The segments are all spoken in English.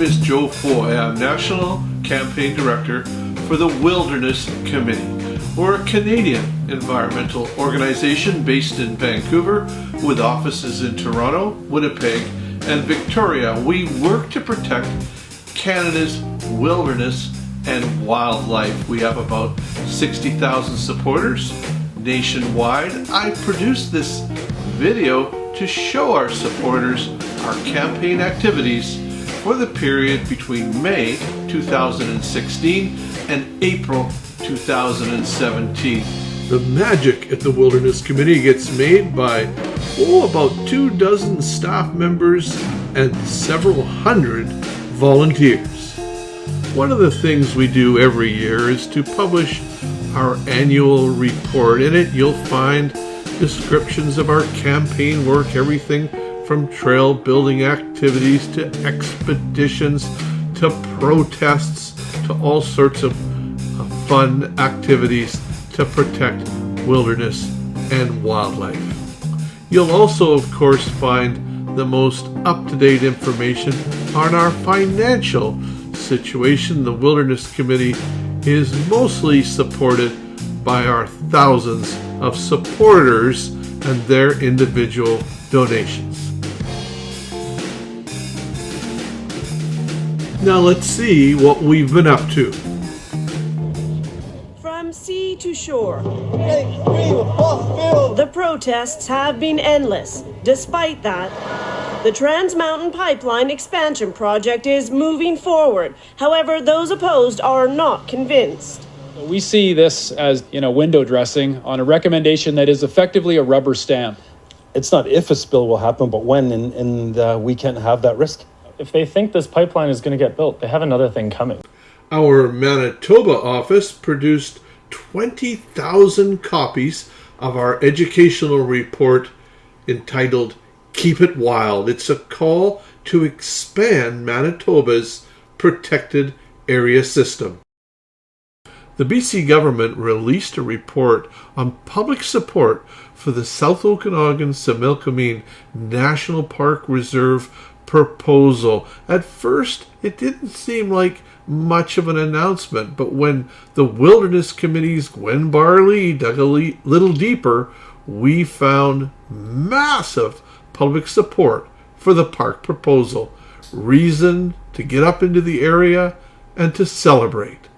is Joe Foy. I'm National Campaign Director for the Wilderness Committee. We're a Canadian environmental organization based in Vancouver with offices in Toronto, Winnipeg, and Victoria. We work to protect Canada's wilderness and wildlife. We have about 60,000 supporters nationwide. I produced this video to show our supporters our campaign activities for the period between May 2016 and April 2017. The magic at the Wilderness Committee gets made by about 24 staff members and several hundred volunteers. One of the things we do every year is to publish our annual report. In it you'll find descriptions of our campaign work, everything from trail building activities to expeditions to protests to all sorts of fun activities to protect wilderness and wildlife. You'll also, of course, find the most up-to-date information on our financial situation. The Wilderness Committee is mostly supported by our thousands of supporters and their individual donations. Now let's see what we've been up to. From sea to shore, the protests have been endless. Despite that, the Trans Mountain Pipeline expansion project is moving forward. However, those opposed are not convinced. We see this as, window dressing on a recommendation that is effectively a rubber stamp. It's not if a spill will happen, but when, and we can't have that risk. If they think this pipeline is going to get built, they have another thing coming. Our Manitoba office produced 20,000 copies of our educational report entitled Keep It Wild. It's a call to expand Manitoba's protected area system. The BC government released a report on public support for the South Okanagan-Similkameen National Park Reserve proposal. At first, it didn't seem like much of an announcement, but when the Wilderness Committee's Gwen Barley dug a little deeper, we found massive public support for the park proposal. Reason to get up into the area and to celebrate.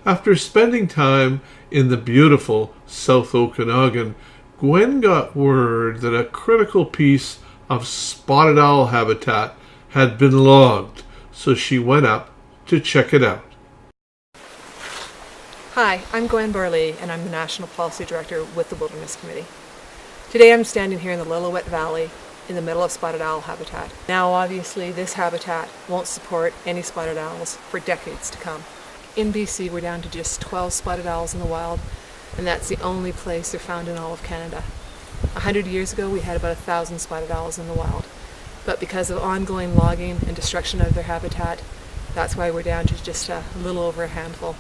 After spending time in the beautiful South Okanagan, Gwen got word that a critical piece of spotted owl habitat had been logged, so she went up to check it out. Hi, I'm Gwen Barley, and I'm the National Policy Director with the Wilderness Committee. Today I'm standing here in the Lillooet Valley in the middle of spotted owl habitat. Now obviously this habitat won't support any spotted owls for decades to come. In BC we're down to just 12 spotted owls in the wild, and that's the only place they're found in all of Canada. 100 years ago we had about 1,000 spotted owls in the wild, but because of ongoing logging and destruction of their habitat, that's why we're down to just a little over a handful.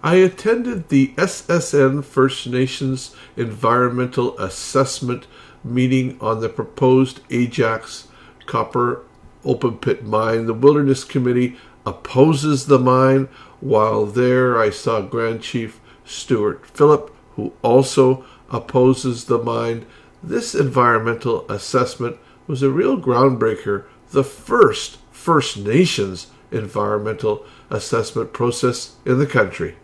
I attended the SSN First Nations Environmental Assessment meeting on the proposed Ajax copper open pit mine. The Wilderness Committee opposes the mine. While there, I saw Grand Chief Stuart Phillip, who also opposes the mine. This environmental assessment was a real groundbreaker, the first First Nations environmental assessment process in the country.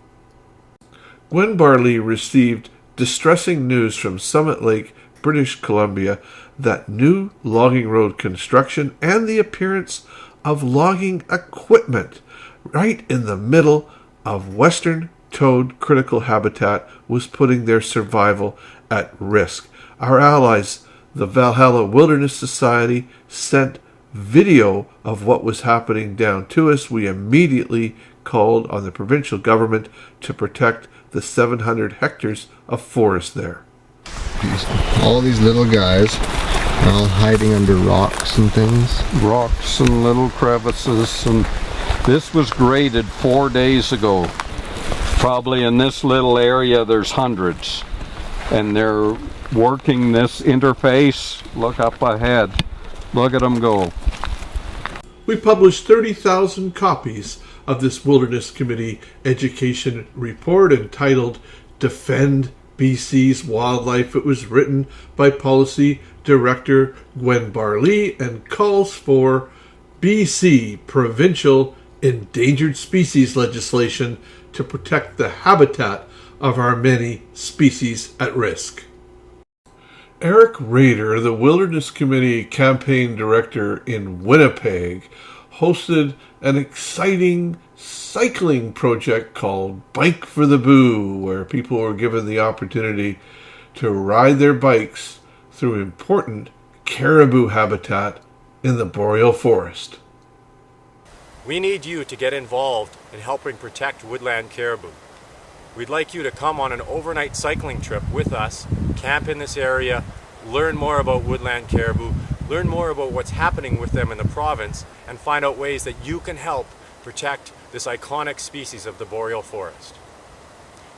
Gwen Barley received distressing news from Summit Lake, British Columbia, that new logging road construction and the appearance of logging equipment right in the middle of western toad critical habitat was putting their survival at risk. Our allies, the Valhalla Wilderness Society, sent video of what was happening down to us. We immediately called on the provincial government to protect the 700 hectares of forest there. All these little guys are all hiding under rocks and things. Rocks and little crevices, and this was graded 4 days ago. Probably in this little area there's hundreds, and they're working this interface. Look up ahead, look at them go. We published 30,000 copies of this Wilderness Committee education report entitled Defend BC's Wildlife. It was written by Policy Director Gwen Barley and calls for BC provincial endangered species legislation to protect the habitat of our many species at risk. Eric Rader, the Wilderness Committee campaign director in Winnipeg, hosted an exciting cycling project called Bike for the Boo, where people were given the opportunity to ride their bikes through important caribou habitat in the boreal forest. We need you to get involved in helping protect woodland caribou. We'd like you to come on an overnight cycling trip with us, camp in this area, learn more about woodland caribou, learn more about what's happening with them in the province, and find out ways that you can help protect this iconic species of the boreal forest.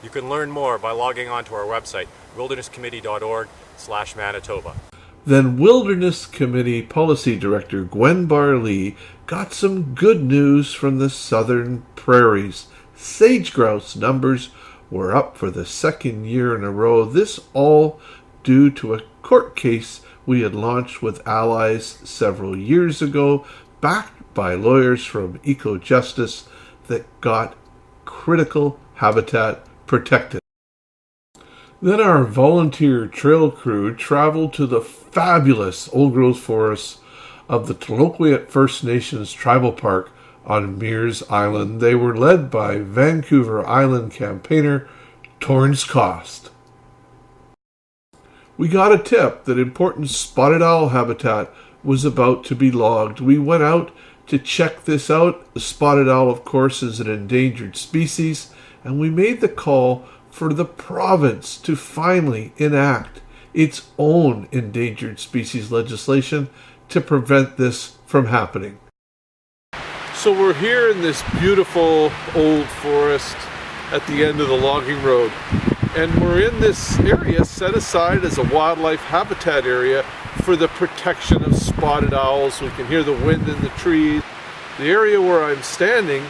You can learn more by logging on to our website, wildernesscommittee.org/Manitoba. Then Wilderness Committee Policy Director Gwen Barley got some good news from the southern prairies. Sage grouse numbers were up for the second year in a row. This all due to a court case we had launched with allies several years ago, backed by lawyers from Eco-Justice, that got critical habitat protected. Then our volunteer trail crew traveled to the fabulous old-growth forests of the Tloquet First Nations Tribal Park on Mears Island. They were led by Vancouver Island campaigner Torrance Cost. We got a tip that important spotted owl habitat was about to be logged. We went out to check this out. The spotted owl, of course, is an endangered species, and we made the call for the province to finally enact its own endangered species legislation to prevent this from happening. So we're here in this beautiful old forest at the end of the logging road, and we're in this area set aside as a wildlife habitat area for the protection of spotted owls. We can hear the wind in the trees. The area where I'm standing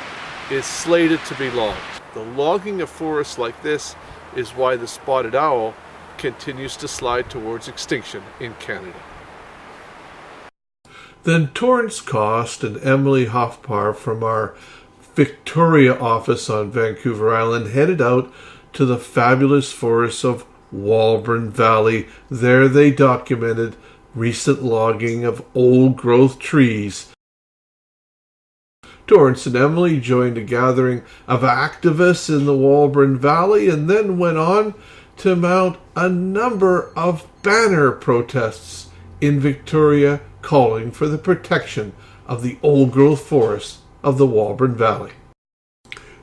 is slated to be logged. The logging of forests like this is why the spotted owl continues to slide towards extinction in Canada. Then Torrance Cost and Emily Hoffpar from our Victoria office on Vancouver Island headed out to the fabulous forests of Walburn Valley. There they documented recent logging of old-growth trees. Torrance and Emily joined a gathering of activists in the Walburn Valley and then went on to mount a number of banner protests in Victoria calling for the protection of the old-growth forests of the Walburn Valley.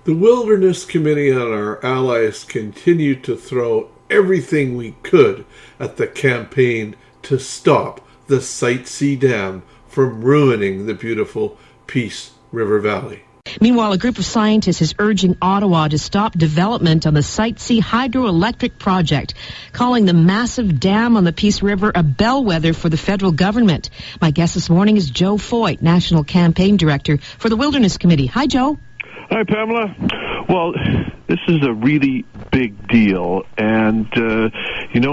The Wilderness Committee and our allies continued to throw everything we could at the campaign to stop the Site C Dam from ruining the beautiful Peace River Valley. Meanwhile, a group of scientists is urging Ottawa to stop development on the Site C hydroelectric project, calling the massive dam on the Peace River a bellwether for the federal government. My guest this morning is Joe Foyt, National Campaign Director for the Wilderness Committee. Hi, Joe. Hi, Pamela. Well, this is a really big deal, and,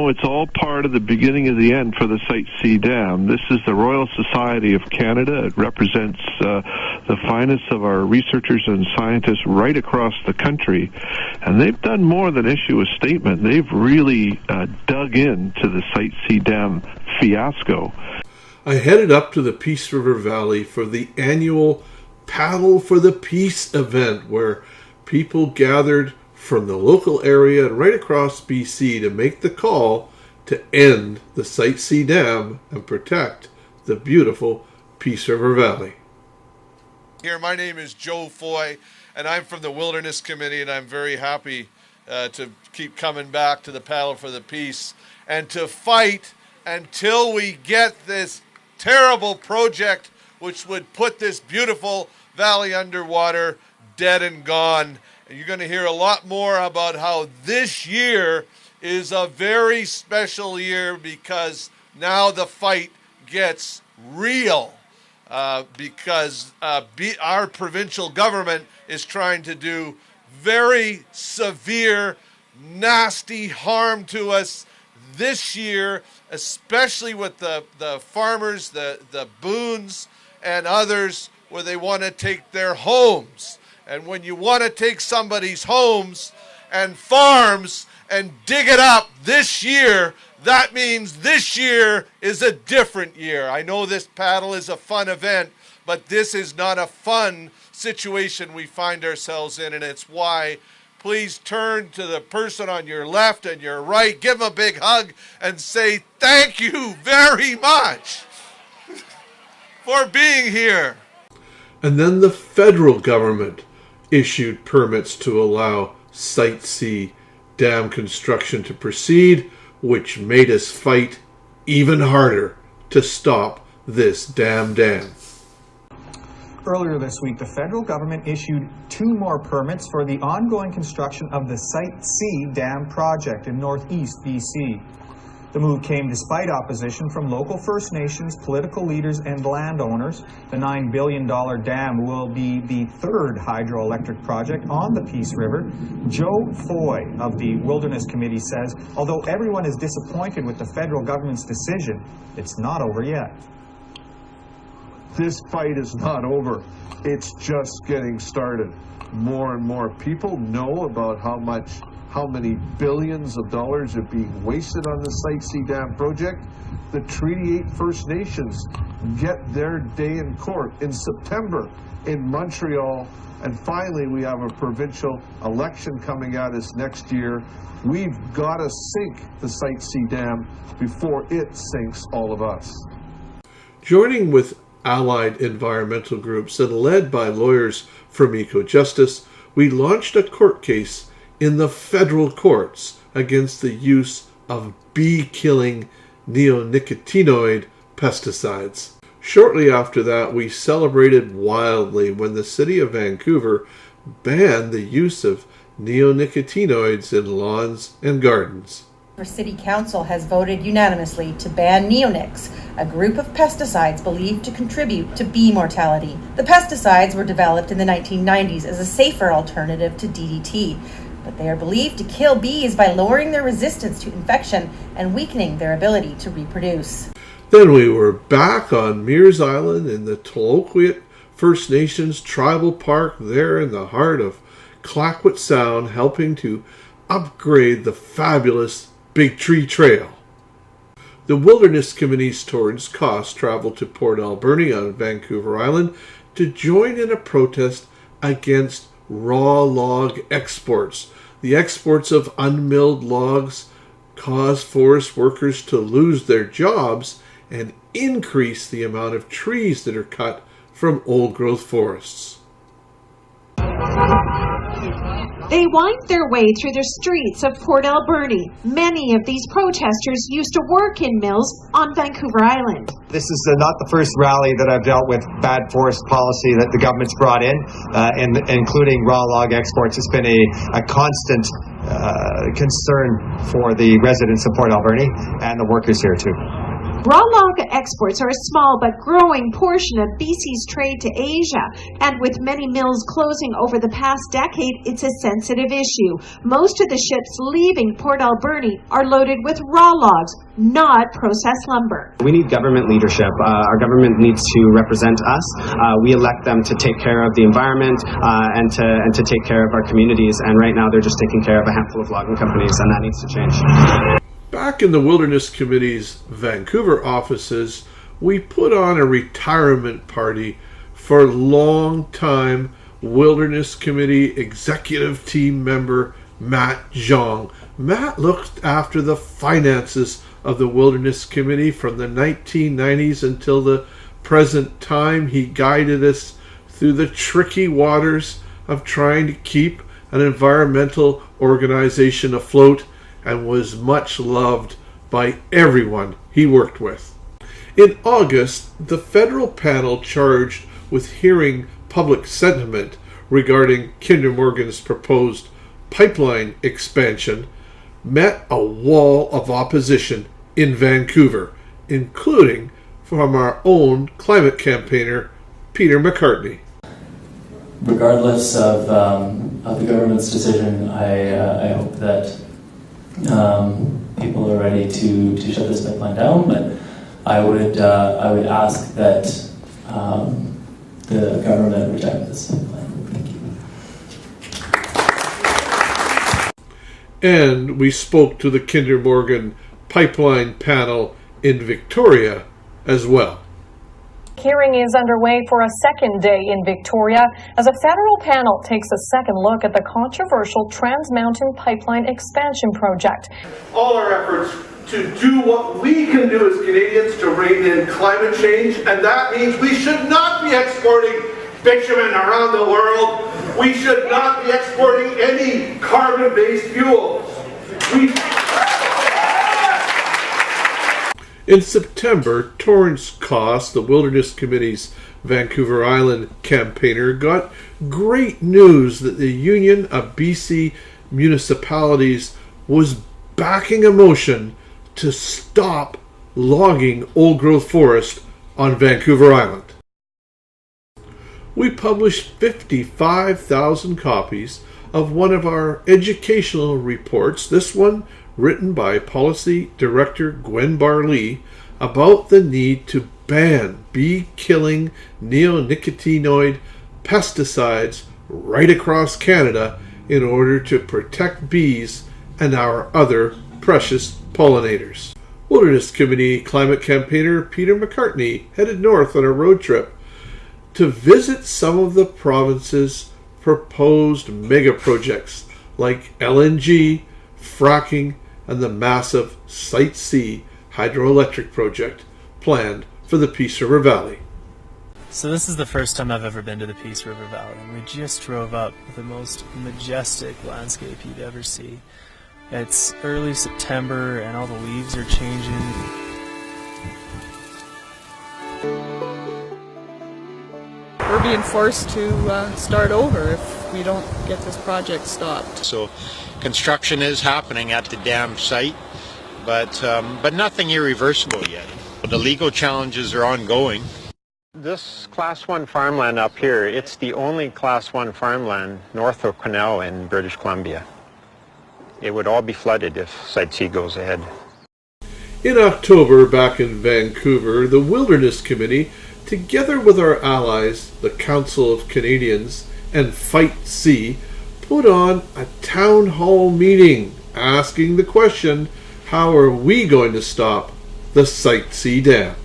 it's all part of the beginning of the end for the Site C Dam. This is the Royal Society of Canada. It represents the finest of our researchers and scientists right across the country, and they've done more than issue a statement. They've really dug into the Site C Dam fiasco. I headed up to the Peace River Valley for the annual Paddle for the Peace event, where people gathered from the local area right across BC to make the call to end the Site C Dam and protect the beautiful Peace River Valley. Here, my name is Joe Foy, and I'm from the Wilderness Committee, and I'm very happy to keep coming back to the Paddle for the Peace and to fight until we get this terrible project which would put this beautiful valley underwater, dead and gone. And you're going to hear a lot more about how this year is a very special year because now the fight gets real. because our provincial government is trying to do very severe, nasty harm to us this year, especially with the farmers, the boons and others, where they want to take their homes. And when you want to take somebody's homes and farms and dig it up this year, that means this year is a different year. I know this paddle is a fun event, but this is not a fun situation we find ourselves in, and it's why please turn to the person on your left and your right, give them a big hug, and say thank you very much for being here. And then the federal government issued permits to allow Site C dam construction to proceed, which made us fight even harder to stop this damn dam. Earlier this week, the federal government issued 2 more permits for the ongoing construction of the Site C dam project in northeast BC. The move came despite opposition from local First Nations, political leaders, and landowners. The $9 billion dam will be the 3rd hydroelectric project on the Peace River. Joe Foy of the Wilderness Committee says, although everyone is disappointed with the federal government's decision, it's not over yet. This fight is not over. It's just getting started. More and more people know about how many billions of dollars are being wasted on the Site C dam project. The Treaty 8 First Nations get their day in court in September in Montreal, and finally we have a provincial election coming at us next year. We've got to sink the Site C dam before it sinks all of us. Joining with allied environmental groups and led by lawyers from Eco-Justice, we launched a court case in the federal courts against the use of bee-killing neonicotinoid pesticides. Shortly after that, we celebrated wildly when the city of Vancouver banned the use of neonicotinoids in lawns and gardens. Our City Council has voted unanimously to ban neonics, a group of pesticides believed to contribute to bee mortality. The pesticides were developed in the 1990s as a safer alternative to DDT, but they are believed to kill bees by lowering their resistance to infection and weakening their ability to reproduce. Then we were back on Mears Island in the Toloquit First Nations Tribal Park there in the heart of Clayoquot Sound, helping to upgrade the fabulous Big Tree Trail. The Wilderness Committee's Torrance Cost traveled to Port Alberni on Vancouver Island to join in a protest against raw log exports. The exports of unmilled logs cause forest workers to lose their jobs and increase the amount of trees that are cut from old-growth forests. They wind their way through the streets of Port Alberni. Many of these protesters used to work in mills on Vancouver Island. This is not the first rally that I've dealt with bad forest policy that the government's brought in, including raw log exports. It's been a constant concern for the residents of Port Alberni and the workers here too. Raw log exports are a small but growing portion of BC's trade to Asia, and with many mills closing over the past decade, it's a sensitive issue. Most of the ships leaving Port Alberni are loaded with raw logs, not processed lumber. We need government leadership. Our government needs to represent us. We elect them to take care of the environment and to take care of our communities, and right now they're just taking care of a handful of logging companies, and that needs to change. Back in the Wilderness Committee's Vancouver offices, we put on a retirement party for longtime Wilderness Committee executive team member Matt Zhang. Matt looked after the finances of the Wilderness Committee from the 1990s until the present time. He guided us through the tricky waters of trying to keep an environmental organization afloat, and was much loved by everyone he worked with. In August, the federal panel charged with hearing public sentiment regarding Kinder Morgan's proposed pipeline expansion met a wall of opposition in Vancouver, including from our own climate campaigner, Peter McCartney. Regardless of the government's decision, I hope that people are ready to shut this pipeline down. But I would ask that the government reject this pipeline. Thank you. And we spoke to the Kinder Morgan pipeline panel in Victoria as well. Hearing is underway for a second day in Victoria as a federal panel takes a second look at the controversial Trans Mountain Pipeline expansion project. All our efforts to do what we can do as Canadians to rein in climate change, and that means we should not be exporting bitumen around the world. We should not be exporting any carbon-based fuels. In September, Torrance Coss, the Wilderness Committee's Vancouver Island campaigner, got great news that the Union of BC Municipalities was backing a motion to stop logging old-growth forest on Vancouver Island. We published 55,000 copies of one of our educational reports, this one written by Policy Director Gwen Barley, about the need to ban bee-killing neonicotinoid pesticides right across Canada in order to protect bees and our other precious pollinators. Wilderness Committee climate campaigner Peter McCartney headed north on a road trip to visit some of the province's proposed mega projects like LNG, fracking, and the massive Site C hydroelectric project planned for the Peace River Valley. So this is the first time I've ever been to the Peace River Valley, and we just drove up the most majestic landscape you'd ever see. It's early September and all the leaves are changing. We're being forced to start over if we don't get this project stopped. So construction is happening at the dam site, but nothing irreversible yet. The legal challenges are ongoing. This Class 1 farmland up here, it's the only Class 1 farmland north of Quesnel in British Columbia. It would all be flooded if Site C goes ahead. In October, back in Vancouver, the Wilderness Committee, together with our allies, the Council of Canadians and Fight C, put on a town hall meeting asking the question, how are we going to stop the Site C dam?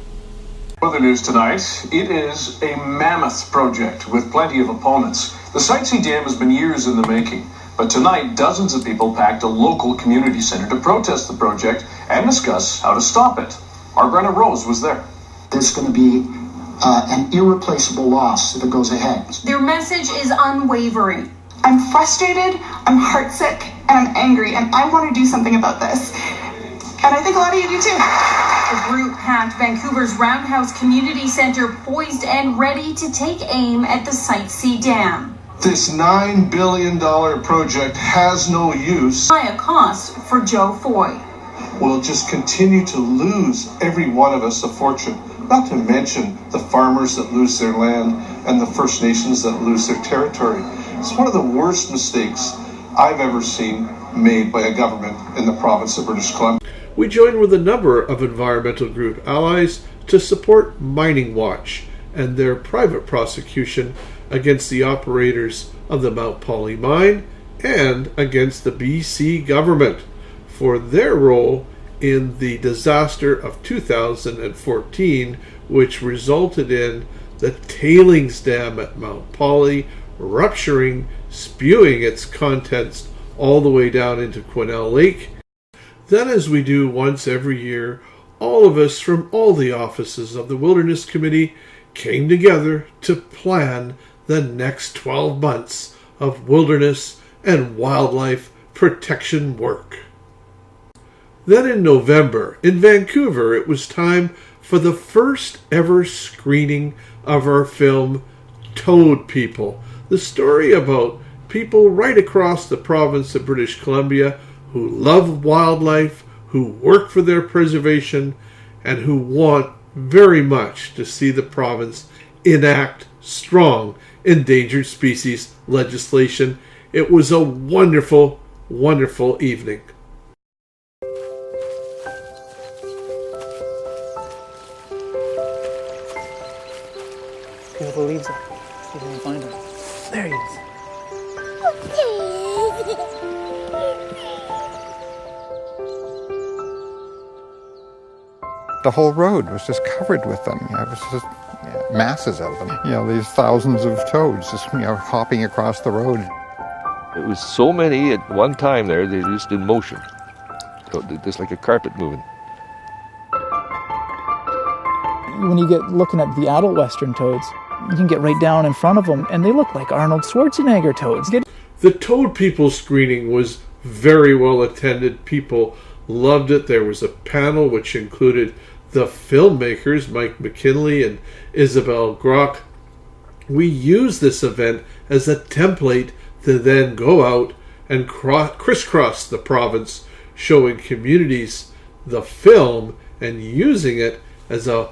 For the news tonight, it is a mammoth project with plenty of opponents. The Site C dam has been years in the making, but tonight dozens of people packed a local community center to protest the project and discuss how to stop it. Our Brenna Rose was there. There's going to be an irreplaceable loss if it goes ahead. Their message is unwavering. I'm frustrated, I'm heartsick, and I'm angry, and I want to do something about this. And I think a lot of you do too. The group packed Vancouver's Roundhouse Community Centre, poised and ready to take aim at the Site C dam. This $9 billion project has no use. High a cost for Joe Foy. We'll just continue to lose, every one of us, a fortune. Not to mention the farmers that lose their land and the First Nations that lose their territory. It's one of the worst mistakes I've ever seen made by a government in the province of British Columbia. We joined with a number of environmental group allies to support Mining Watch and their private prosecution against the operators of the Mount Polley mine and against the BC government for their role in the disaster of 2014, which resulted in the tailings dam at Mount Polley rupturing, spewing its contents all the way down into Quesnel Lake. Then, as we do once every year, all of us from all the offices of the Wilderness Committee came together to plan the next 12 months of wilderness and wildlife protection work. Then in November, in Vancouver, it was time for the first ever screening of our film Toad People, the story about people right across the province of British Columbia who love wildlife, who work for their preservation, and who want very much to see the province enact strong endangered species legislation. It was a wonderful, wonderful evening. Peel the leaves up. See if we can find him. There he is. The whole road was just covered with them. It was just masses of them. These thousands of toads just hopping across the road. It was so many at one time there, they're just in motion. So just like a carpet moving. When you get looking at the adult western toads, you can get right down in front of them, and they look like Arnold Schwarzenegger toads. The Toad People screening was very well attended. People loved it. There was a panel which included the filmmakers, Mike McKinley and Isabel Grock. We used this event as a template to then go out and crisscross the province, showing communities the film and using it as a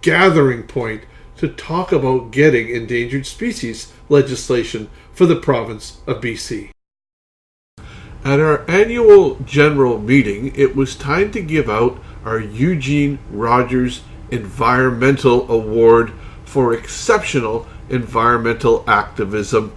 gathering point to talk about getting endangered species legislation for the province of BC. At our annual general meeting, it was time to give out our Eugene Rogers Environmental Award for exceptional environmental activism.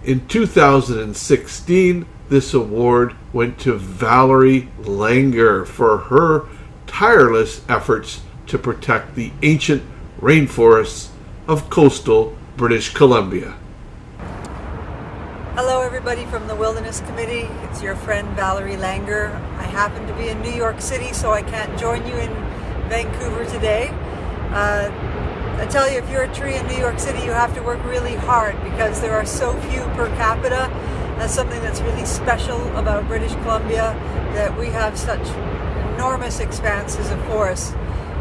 In 2016, this award went to Valerie Langer for her tireless efforts to protect the ancient rainforests of coastal British Columbia. Hello everybody from the Wilderness Committee. It's your friend Valerie Langer. I happen to be in New York City, so I can't join you in Vancouver today. I tell you, if you're a tree in New York City, you have to work really hard because there are so few per capita. That's something that's really special about British Columbia, that we have such enormous expanses of forest.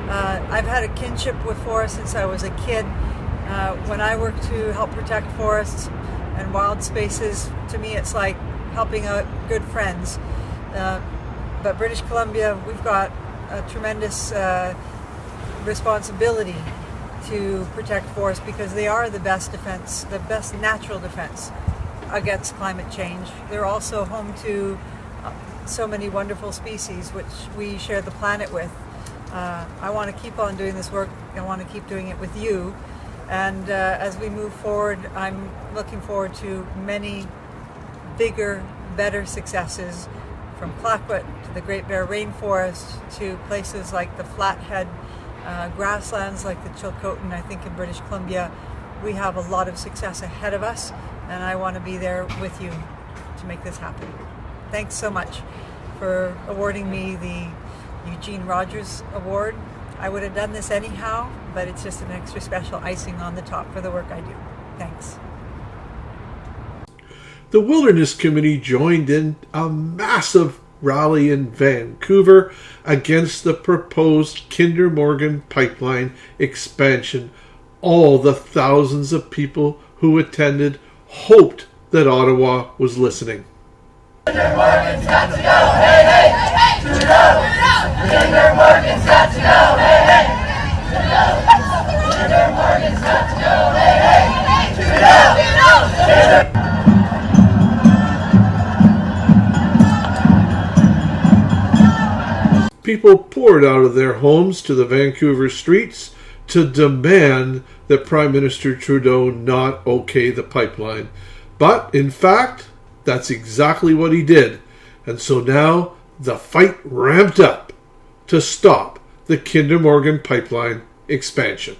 I've had a kinship with forests since I was a kid. When I work to help protect forests and wild spaces, to me it's like helping out good friends. But British Columbia, we've got a tremendous responsibility to protect forests because they are the best defense, the best natural defense against climate change. They're also home to so many wonderful species which we share the planet with. I want to keep on doing this work. I want to keep doing it with you. And as we move forward, I'm looking forward to many bigger, better successes, from Clayoquot to the Great Bear Rainforest to places like the Flathead grasslands like the Chilcotin. I think in British Columbia we have a lot of success ahead of us, and I want to be there with you to make this happen. Thanks so much for awarding me the Eugene Rogers Award. I would have done this anyhow, but it's just an extra special icing on the top for the work I do. Thanks. The Wilderness Committee joined in a massive rally in Vancouver against the proposed Kinder Morgan pipeline expansion. All the thousands of people who attended hoped that Ottawa was listening. Kinder Morgan's got to go, hey, hey, hey, hey, Trudeau! Kinder Morgan's got to go, hey, hey, Trudeau! Kinder Morgan's got to go, hey, hey, Trudeau! People poured out of their homes to the Vancouver streets to demand that Prime Minister Trudeau not okay the pipeline. But, in fact, that's exactly what he did. And so now the fight ramped up to stop the Kinder Morgan pipeline expansion.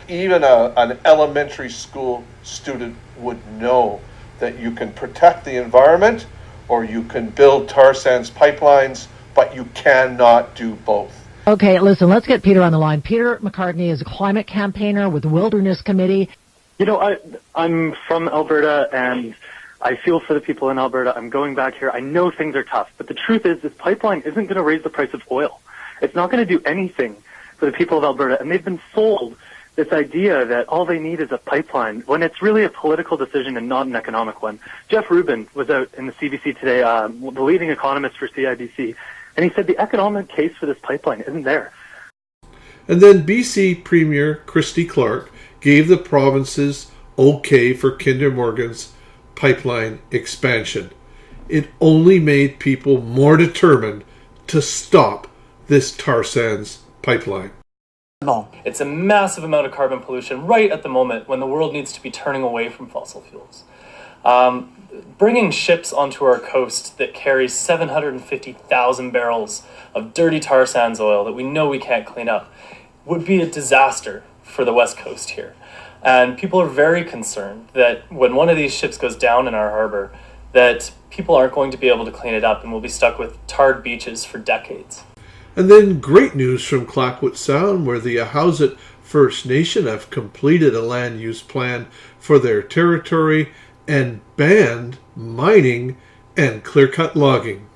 Even an elementary school student would know that you can protect the environment or you can build tar sands pipelines, but you cannot do both. Okay, listen, let's get Peter on the line. Peter McCartney is a climate campaigner with the Wilderness Committee. You know, I'm from Alberta, and I feel for the people in Alberta. I'm going back here. I know things are tough, but the truth is this pipeline isn't going to raise the price of oil. It's not going to do anything for the people of Alberta, and they've been sold this idea that all they need is a pipeline, when it's really a political decision and not an economic one. Jeff Rubin was out in the CBC today, the leading economist for CIBC, and he said the economic case for this pipeline isn't there. And then BC Premier Christy Clark gave the province's okay for Kinder Morgan's pipeline expansion. It only made people more determined to stop this tar sands pipeline. It's a massive amount of carbon pollution right at the moment when the world needs to be turning away from fossil fuels. Bringing ships onto our coast that carry 750,000 barrels of dirty tar sands oil that we know we can't clean up would be a disaster for the west coast here. And people are very concerned that when one of these ships goes down in our harbor, that people aren't going to be able to clean it up and we'll be stuck with tarred beaches for decades. And then great news from Clayoquot Sound, where the Jahzzar First Nation have completed a land use plan for their territory and banned mining and clear-cut logging.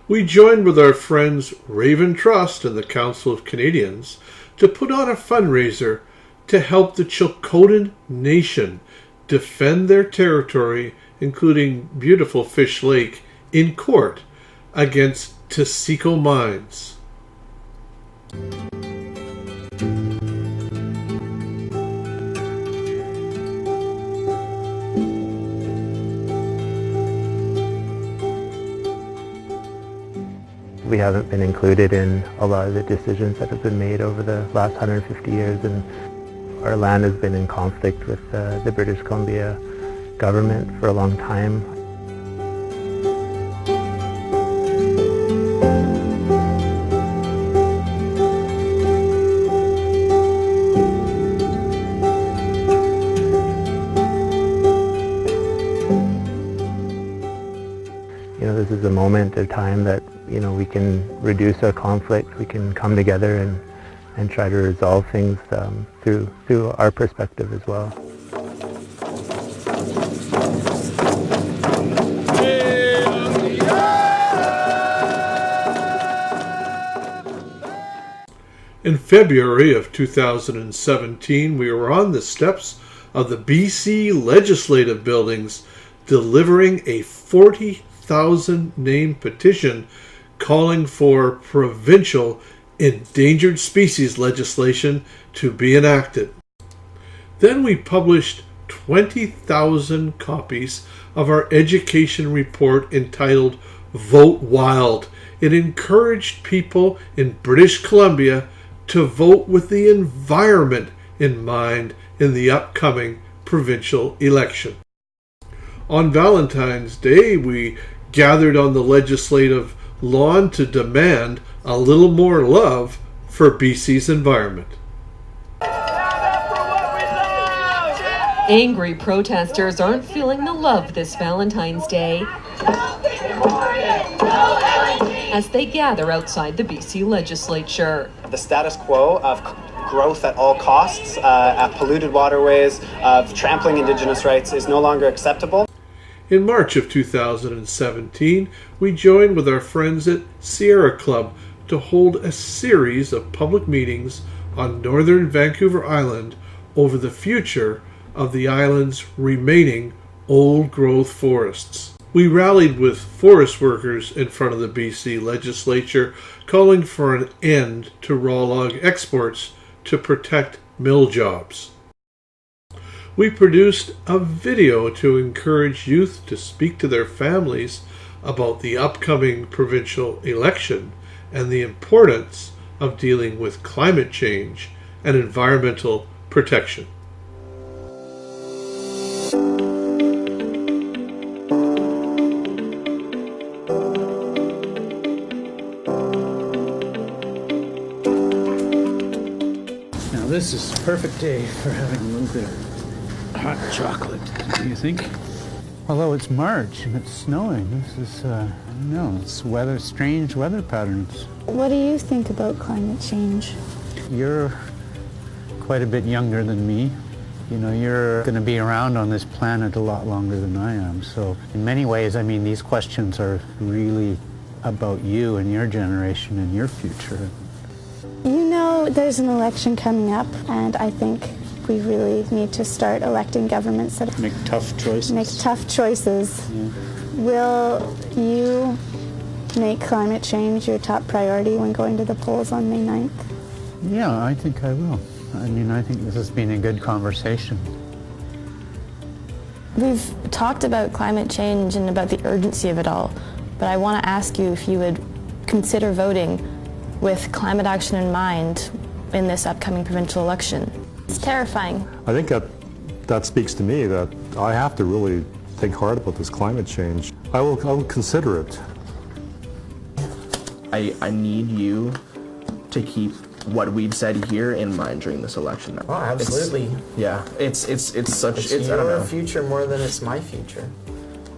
We joined with our friends Raven Trust and the Council of Canadians to put on a fundraiser to help the Chilcotin Nation defend their territory, including beautiful Fish Lake, in court against Taseko Mines. We haven't been included in a lot of the decisions that have been made over the last 150 years, and our land has been in conflict with the British Columbia government for a long time. This is a moment of time that, we can reduce our conflict, we can come together and try to resolve things through our perspective as well. In February of 2017, we were on the steps of the BC Legislative Buildings delivering a 40,000 name petition calling for provincial endangered species legislation to be enacted. Then we published 20,000 copies of our education report entitled Vote Wild. It encouraged people in British Columbia to vote with the environment in mind in the upcoming provincial election. On Valentine's Day, we gathered on the legislative lawn to demand a little more love for BC's environment. Angry protesters aren't feeling the love this Valentine's Day as they gather outside the BC legislature. The status quo of growth at all costs, at polluted waterways, of trampling Indigenous rights is no longer acceptable. In March of 2017, we joined with our friends at Sierra Club to hold a series of public meetings on northern Vancouver Island over the future of the island's remaining old-growth forests. We rallied with forest workers in front of the BC legislature, calling for an end to raw log exports to protect mill jobs. We produced a video to encourage youth to speak to their families about the upcoming provincial election and the importance of dealing with climate change and environmental protection. Now this is the perfect day for having a little bit of hot chocolate, do you think? Although it's March and it's snowing, this is, I don't know, it's strange weather patterns. What do you think about climate change? You're quite a bit younger than me. You're going to be around on this planet a lot longer than I am. So in many ways, these questions are really about you and your generation and your future. There's an election coming up, and I think we really need to start electing governments that make tough choices. Yeah. Will you make climate change your top priority when going to the polls on May 9th? Yeah, I think I will. I mean, I think this has been a good conversation. We've talked about climate change and about the urgency of it all, but I want to ask you if you would consider voting with climate action in mind in this upcoming provincial election. It's terrifying. I think that speaks to me that I have to really think hard about this climate change. I will consider it. I need you to keep what we've said here in mind during this election. Oh, absolutely. It's such it's I don't your know. future more than it's my future.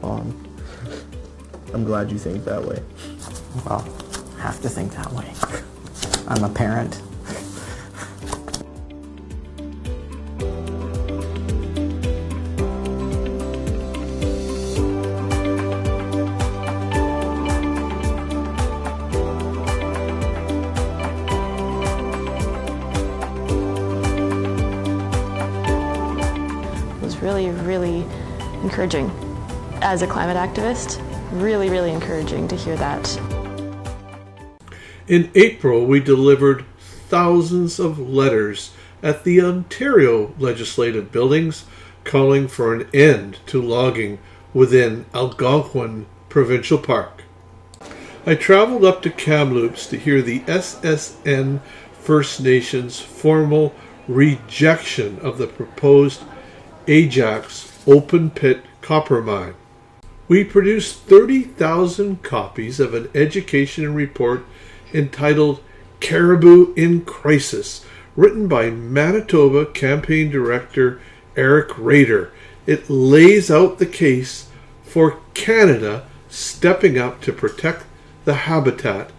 I'm glad you think that way. Well, I have to think that way. I'm a parent. Really encouraging. As a climate activist, really encouraging to hear that. In April, we delivered thousands of letters at the Ontario legislative buildings calling for an end to logging within Algonquin Provincial Park. I traveled up to Kamloops to hear the SSN First Nations formal rejection of the proposed Ajax open pit copper mine. We produced 30,000 copies of an education report entitled Caribou in Crisis, written by Manitoba campaign director Eric Rader. It lays out the case for Canada stepping up to protect the habitat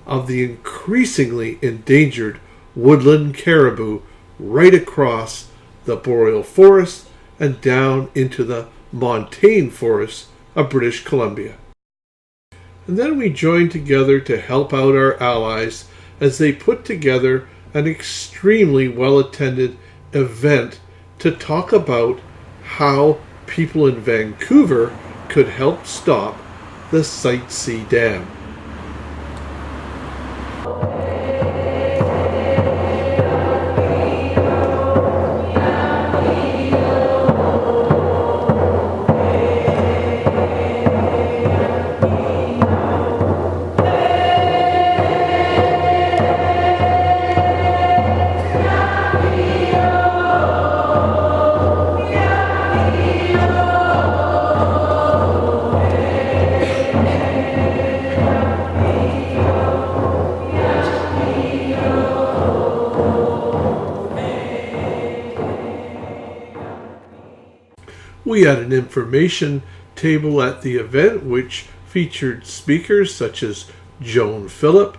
of the increasingly endangered woodland caribou right across the boreal forest and down into the montane forests of British Columbia. And then we joined together to help out our allies as they put together an extremely well-attended event to talk about how people in Vancouver could help stop the Site C Dam. We had an information table at the event which featured speakers such as Joan Phillip,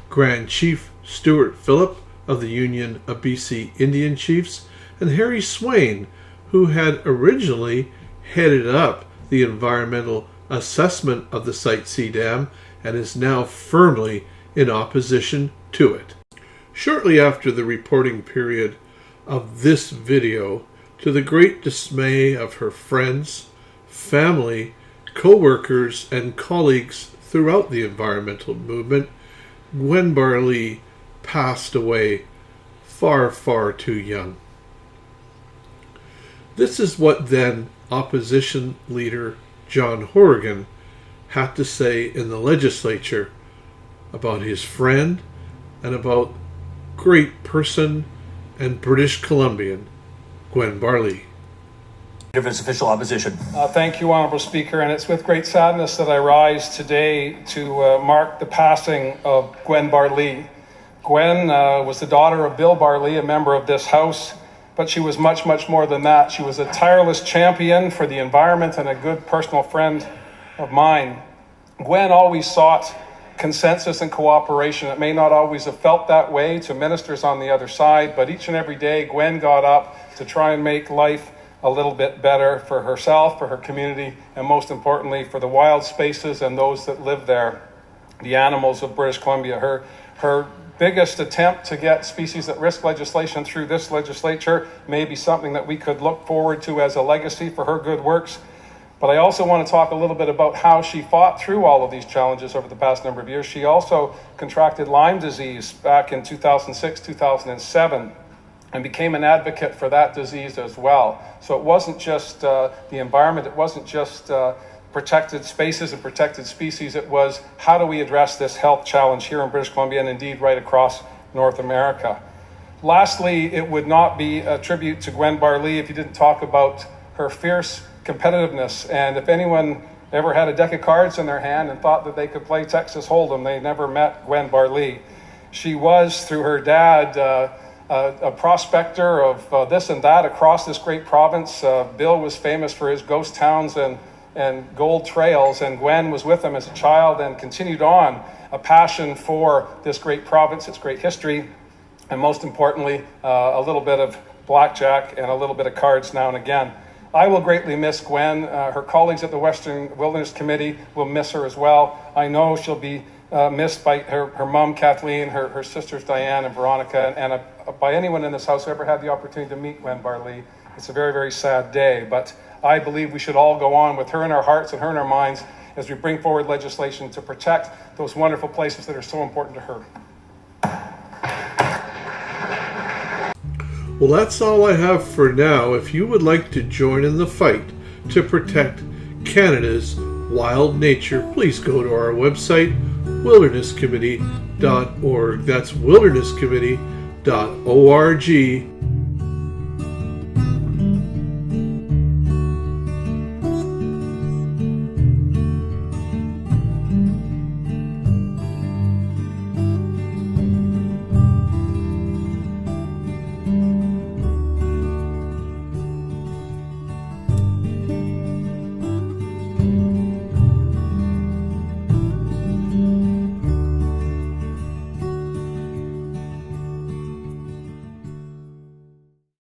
Grand Chief Stuart Phillip of the Union of BC Indian Chiefs, and Harry Swain, who had originally headed up the environmental assessment of the Site C Dam and is now firmly in opposition to it. Shortly after the reporting period of this video, to the great dismay of her friends, family, co-workers, and colleagues throughout the environmental movement, Gwen Barlee passed away far too young. This is what then opposition leader John Horgan had to say in the legislature about his friend and about great person and British Columbian Gwen Barlee. Of its official opposition. Thank you, Honourable Speaker, and it's with great sadness that I rise today to mark the passing of Gwen Barlee. Gwen was the daughter of Bill Barlee, a member of this House, but she was much more than that. She was a tireless champion for the environment and a good personal friend of mine. Gwen always sought consensus and cooperation. It may not always have felt that way to ministers on the other side, but each and every day Gwen got up to try and make life a little bit better for herself, for her community, and most importantly for the wild spaces and those that live there, the animals of British Columbia. Her biggest attempt to get species at risk legislation through this legislature may be something that we could look forward to as a legacy for her good works. But I also want to talk a little bit about how she fought through all of these challenges over the past number of years. She also contracted Lyme disease back in 2006, 2007, and became an advocate for that disease as well. So it wasn't just the environment, it wasn't just protected spaces and protected species, it was how do we address this health challenge here in British Columbia and indeed right across North America. Lastly, it would not be a tribute to Gwen Barlee if you didn't talk about her fierce competitiveness. And if anyone ever had a deck of cards in their hand and thought that they could play Texas Hold'em, they never met Gwen Barlee. She was, through her dad, a prospector of this and that across this great province. Bill was famous for his ghost towns and gold trails, and Gwen was with him as a child and continued on a passion for this great province, its great history, and most importantly, a little bit of blackjack and a little bit of cards now and again. I will greatly miss Gwen. Her colleagues at the Western Wilderness Committee will miss her as well. I know she'll be missed by her mom, Kathleen, her sisters, Diane and Veronica, and by anyone in this house who ever had the opportunity to meet Gwen Barlee. It's a very, very sad day, but I believe we should all go on with her in our hearts and her in our minds as we bring forward legislation to protect those wonderful places that are so important to her. Well, that's all I have for now. If you would like to join in the fight to protect Canada's wild nature, please go to our website, wildernesscommittee.org. That's wildernesscommittee.org.